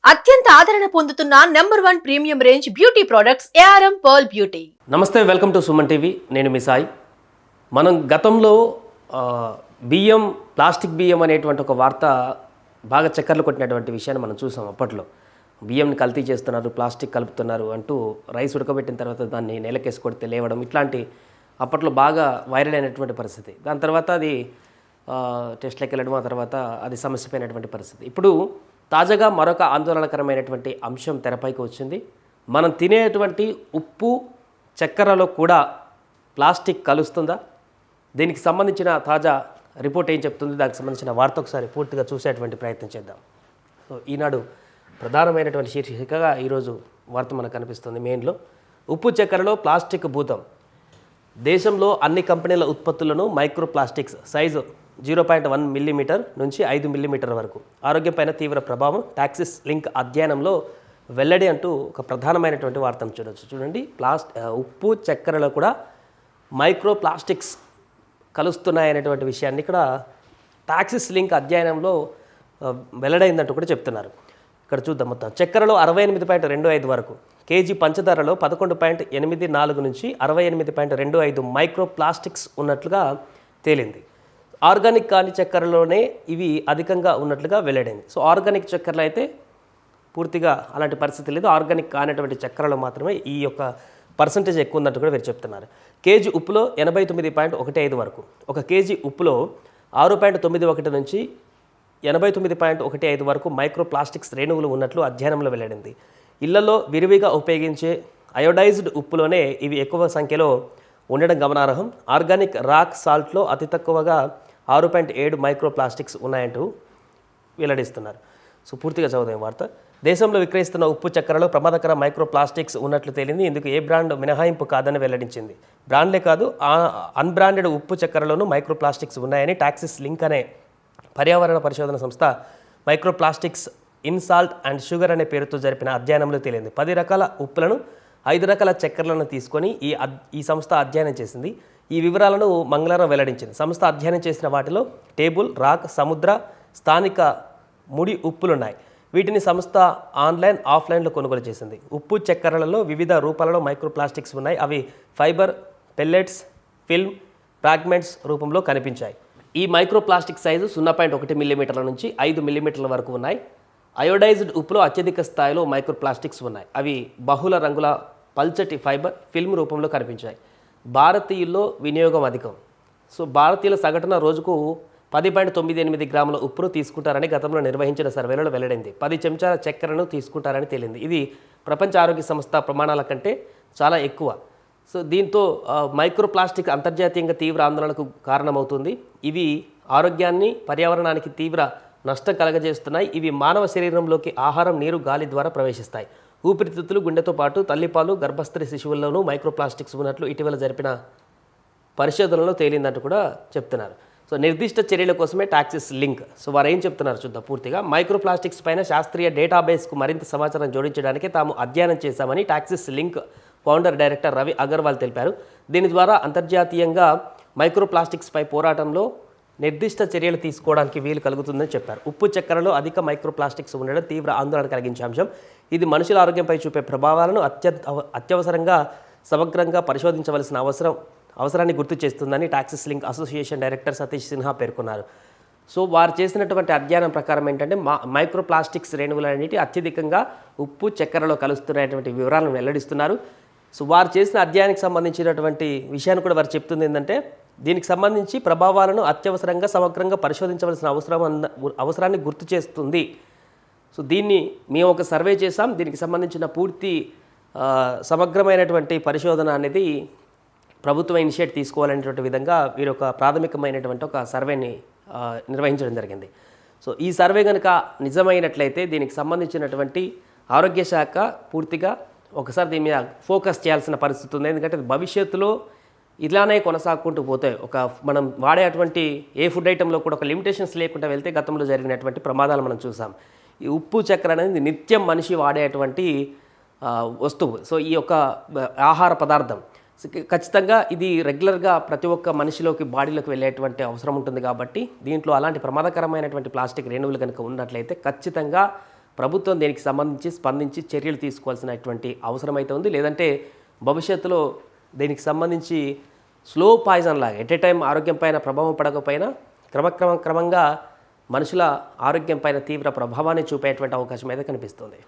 అత్యంత ఆదరణ పొందుతున్న #1 premium range beauty products ARM pearl beauty. నమస్తే, వెల్కమ్ టు సుమన్ టీవీ. నేను మీ సాయి. మనం గతంలో బియ్యం, ప్లాస్టిక్ బియ్యం అనేటువంటి ఒక వార్త బాగా చక్కర్లు కొట్టినటువంటి విషయాన్ని మనం చూసాం. అప్పట్లో బియ్యంని కల్తీ చేస్తున్నారు, ప్లాస్టిక్ కలుపుతున్నారు అంటూ రైస్ ఉడకబెట్టిన తర్వాత దాన్ని నేలకేసి కొడితే లేవడం, ఇట్లాంటి అప్పట్లో బాగా వైరల్ అయినటువంటి పరిస్థితి. దాని తర్వాత అది టెస్ట్లకు వెళ్ళడం, ఆ తర్వాత అది సమస్యపోయినటువంటి పరిస్థితి. ఇప్పుడు తాజాగా మరొక ఆందోళనకరమైనటువంటి అంశం తెరపైకి వచ్చింది. మనం తినేటువంటి ఉప్పు, చక్కెరలో కూడా ప్లాస్టిక్ కలుస్తుందా? దీనికి సంబంధించిన తాజా రిపోర్ట్ ఏం చెప్తుంది, దానికి సంబంధించిన వార్త ఒకసారి పూర్తిగా చూసేటువంటి ప్రయత్నం చేద్దాం. సో ఈనాడు ప్రధానమైనటువంటి శీర్షికగా ఈరోజు వార్త మనకు కనిపిస్తుంది. మెయిన్లో ఉప్పు చక్కెరలో ప్లాస్టిక్ భూతం. దేశంలో అన్ని కంపెనీల ఉత్పత్తులను మైక్రో ప్లాస్టిక్స్ సైజు 0.1 మిల్లీమీటర్ నుంచి 5 మిల్లీమీటర్ వరకు ఆరోగ్యంపైన తీవ్ర ప్రభావం టాక్సిస్ లింక్ అధ్యయనంలో వెల్లడి అంటూ ఒక ప్రధానమైనటువంటి వార్తను చూడవచ్చు. చూడండి, ఉప్పు చక్కెరలో కూడా మైక్రో ప్లాస్టిక్స్ కలుస్తున్నాయనేటువంటి విషయాన్ని ఇక్కడ టాక్సిస్ లింక్ అధ్యయనంలో వెల్లడైందంటూ కూడా చెప్తున్నారు. ఇక్కడ చూద్దాం. మొత్తం చక్కెరలో 68.25 వరకు, కేజీ పంచదారలో 11.84 నుంచి 68.25 మైక్రో ప్లాస్టిక్స్ ఉన్నట్లుగా తేలింది. ఆర్గానిక్ కాని చక్కెరలోనే ఇవి అధికంగా ఉన్నట్లుగా వెల్లడైంది. సో ఆర్గానిక్ చక్కెరలో అయితే పూర్తిగా అలాంటి పరిస్థితి లేదు. ఆర్గానిక్ కానటువంటి చక్కెరలో మాత్రమే ఈ యొక్క పర్సంటేజ్ ఎక్కువ ఉన్నట్టు కూడా వీరు చెప్తున్నారు. కేజీ ఉప్పులో 89.15 వరకు, ఒక కేజీ ఉప్పులో 6.91 నుంచి 89.15 వరకు మైక్రో ప్లాస్టిక్స్ రేణువులు ఉన్నట్లు అధ్యయనంలో వెల్లడింది. ఇళ్లలో విరివిగా ఉపయోగించే అయోడైజ్డ్ ఉప్పులోనే ఇవి ఎక్కువ సంఖ్యలో ఉండడం గమనార్హం. ఆర్గానిక్ రాక్ సాల్ట్లో అతి తక్కువగా 6.7 మైక్రో ప్లాస్టిక్స్ ఉన్నాయంటూ వెల్లడిస్తున్నారు. సో పూర్తిగా చదువుదాం వార్త. దేశంలో విక్రయిస్తున్న ఉప్పు చక్కెరలో ప్రమాదకర మైక్రో ప్లాస్టిక్స్ ఉన్నట్లు తేలింది. ఇందుకు ఏ బ్రాండ్ మినహాయింపు కాదని వెల్లడించింది. బ్రాండ్లే కాదు, అన్బ్రాండెడ్ ఉప్పు చక్కెరలోనూ మైక్రో ప్లాస్టిక్స్ ఉన్నాయని టాక్సిస్ లింక్ అనే పర్యావరణ పరిశోధన సంస్థ micro plastics in salt and sugar అనే పేరుతో జరిపిన అధ్యయనంలో తేలింది. 10 రకాల ఉప్పులను, 5 రకాల చక్కెరలను తీసుకొని ఈ సంస్థ అధ్యయనం చేసింది. ఈ వివరాలను మంగళవారం వెల్లడించింది. సంస్థ అధ్యయనం చేసిన వాటిలో టేబుల్, రాక్, సముద్ర, స్థానిక ముడి ఉప్పులున్నాయి. వీటిని సంస్థ ఆన్లైన్, ఆఫ్లైన్లో కొనుగోలు చేసింది. ఉప్పు చక్కెరలలో వివిధ రూపాలలో మైక్రో ప్లాస్టిక్స్ ఉన్నాయి. అవి ఫైబర్, పెల్లెట్స్, ఫిల్మ్, ఫ్రాగ్మెంట్స్ రూపంలో కనిపించాయి. ఈ మైక్రో ప్లాస్టిక్ సైజు 0.1 మిల్లీమీటర్ల నుంచి 5 మిల్లీమీటర్ల వరకు ఉన్నాయి. అయోడైజ్డ్ ఉప్పులో అత్యధిక స్థాయిలో మైక్రో ప్లాస్టిక్స్ ఉన్నాయి. అవి బహుళ రంగుల పల్చటి ఫైబర్, ఫిల్మ్ రూపంలో కనిపించాయి. భారతీయుల్లో వినియోగం అధికం. సో భారతీయుల సగటున రోజుకు 10.98 గ్రాముల ఉప్పును తీసుకుంటారని గతంలో నిర్వహించిన సర్వేలో వెల్లడైంది. 10 చెంచాల చక్కెరను తీసుకుంటారని తేలింది. ఇది ప్రపంచ ఆరోగ్య సంస్థ ప్రమాణాల కంటే చాలా ఎక్కువ. సో దీంతో మైక్రో ప్లాస్టిక్ అంతర్జాతీయంగా తీవ్ర ఆందోళనకు కారణమవుతుంది. ఇవి ఆరోగ్యాన్ని, పర్యావరణానికి తీవ్ర నష్టం కలగజేస్తున్నాయి. ఇవి మానవ శరీరంలోకి ఆహారం, నీరు, గాలి ద్వారా ప్రవేశిస్తాయి. ఊపిరితిత్తులు, గుండెతో పాటు తల్లిపాలు, గర్భస్థ శిశువుల్లోనూ మైక్రో ప్లాస్టిక్స్ ఉన్నట్లు ఇటీవల జరిపిన పరిశోధనలో తేలిందంటూ కూడా చెప్తున్నారు. సో నిర్దిష్ట చర్యల కోసమే టాక్సిస్ లింక్. సో వారు ఏం చెప్తున్నారు చూద్దాం పూర్తిగా. మైక్రో ప్లాస్టిక్స్ పైన శాస్త్రీయ డేటాబేస్కు మరింత సమాచారం జోడించడానికి తాము అధ్యయనం చేశామని టాక్సిస్ లింక్ ఫౌండర్ డైరెక్టర్ రవి అగర్వాల్ తెలిపారు. దీని ద్వారా అంతర్జాతీయంగా మైక్రో ప్లాస్టిక్స్పై పోరాటంలో నిర్దిష్ట చర్యలు తీసుకోవడానికి వీలు కలుగుతుందని చెప్పారు. ఉప్పు చక్కెరలో అధిక మైక్రో ప్లాస్టిక్స్ ఉండడం తీవ్ర ఆందోళన కలిగించే అంశం. ఇది మనుషుల ఆరోగ్యంపై చూపే ప్రభావాలను అత్యవసరంగా సమగ్రంగా పరిశోధించవలసిన అవసరాన్ని గుర్తు చేస్తుందని టాక్సిస్ లింక్ అసోసియేషన్ డైరెక్టర్ సతీష్ సిన్హా పేర్కొన్నారు. సో వారు చేసినటువంటి అధ్యయనం ప్రకారం ఏంటంటే మైక్రో ప్లాస్టిక్స్ రేణువులన్నిటి అత్యధికంగా ఉప్పు చక్కెరలో కలుస్తున్నటువంటి వివరాలను వెల్లడిస్తున్నారు. సో వారు చేసిన అధ్యయనానికి సంబంధించినటువంటి విషయాన్ని కూడా వారు చెప్తుంది ఏంటంటే, దీనికి సంబంధించి ప్రభావాలను అత్యవసరంగా సమగ్రంగా పరిశోధించవలసిన అవసరాన్ని గుర్తు చేస్తుంది. సో దీన్ని మేము ఒక సర్వే చేసాం. దీనికి సంబంధించిన పూర్తి సమగ్రమైనటువంటి పరిశోధన అనేది ప్రభుత్వం ఇనిషియేట్ తీసుకోవాలనేటువంటి విధంగా వీరు ఒక ప్రాథమికమైనటువంటి ఒక సర్వేని నిర్వహించడం జరిగింది. సో ఈ సర్వే కనుక నిజమైనట్లయితే దీనికి సంబంధించినటువంటి ఆరోగ్య శాఖ పూర్తిగా ఒకసారి దీని మీద ఫోకస్ చేయాల్సిన పరిస్థితి ఉంది. ఎందుకంటే భవిష్యత్తులో ఇలానే కొనసాగుకుంటూ పోతే మనం వాడేటువంటి ఏ ఫుడ్ ఐటెంలో కూడా ఒక లిమిటేషన్స్ లేకుండా వెళ్తే గతంలో జరిగినటువంటి ప్రమాదాలు మనం చూసాం. ఈ ఉప్పు చక్కెర అనేది నిత్యం మనిషి వాడేటువంటి వస్తువు. సో ఈ యొక్క ఆహార పదార్థం ఖచ్చితంగా ఇది రెగ్యులర్గా ప్రతి ఒక్క మనిషిలోకి, బాడీలోకి వెళ్ళేటువంటి అవసరం ఉంటుంది. కాబట్టి దీంట్లో అలాంటి ప్రమాదకరమైనటువంటి ప్లాస్టిక్ రేణువులు కనుక ఉన్నట్లయితే ఖచ్చితంగా ప్రభుత్వం దీనికి సంబంధించి స్పందించి చర్యలు తీసుకోవాల్సినటువంటి అవసరం అయితే ఉంది. లేదంటే భవిష్యత్తులో దీనికి సంబంధించి స్లో పాయిజన్ లాగా ఎట్ ఏ టైం ఆరోగ్యం పైన ప్రభావం పడకపోయినా క్రమంగా మనుషుల ఆరోగ్యం పైన తీవ్ర ప్రభావాన్ని చూపేటువంటి అవకాశం అయితే కనిపిస్తుంది.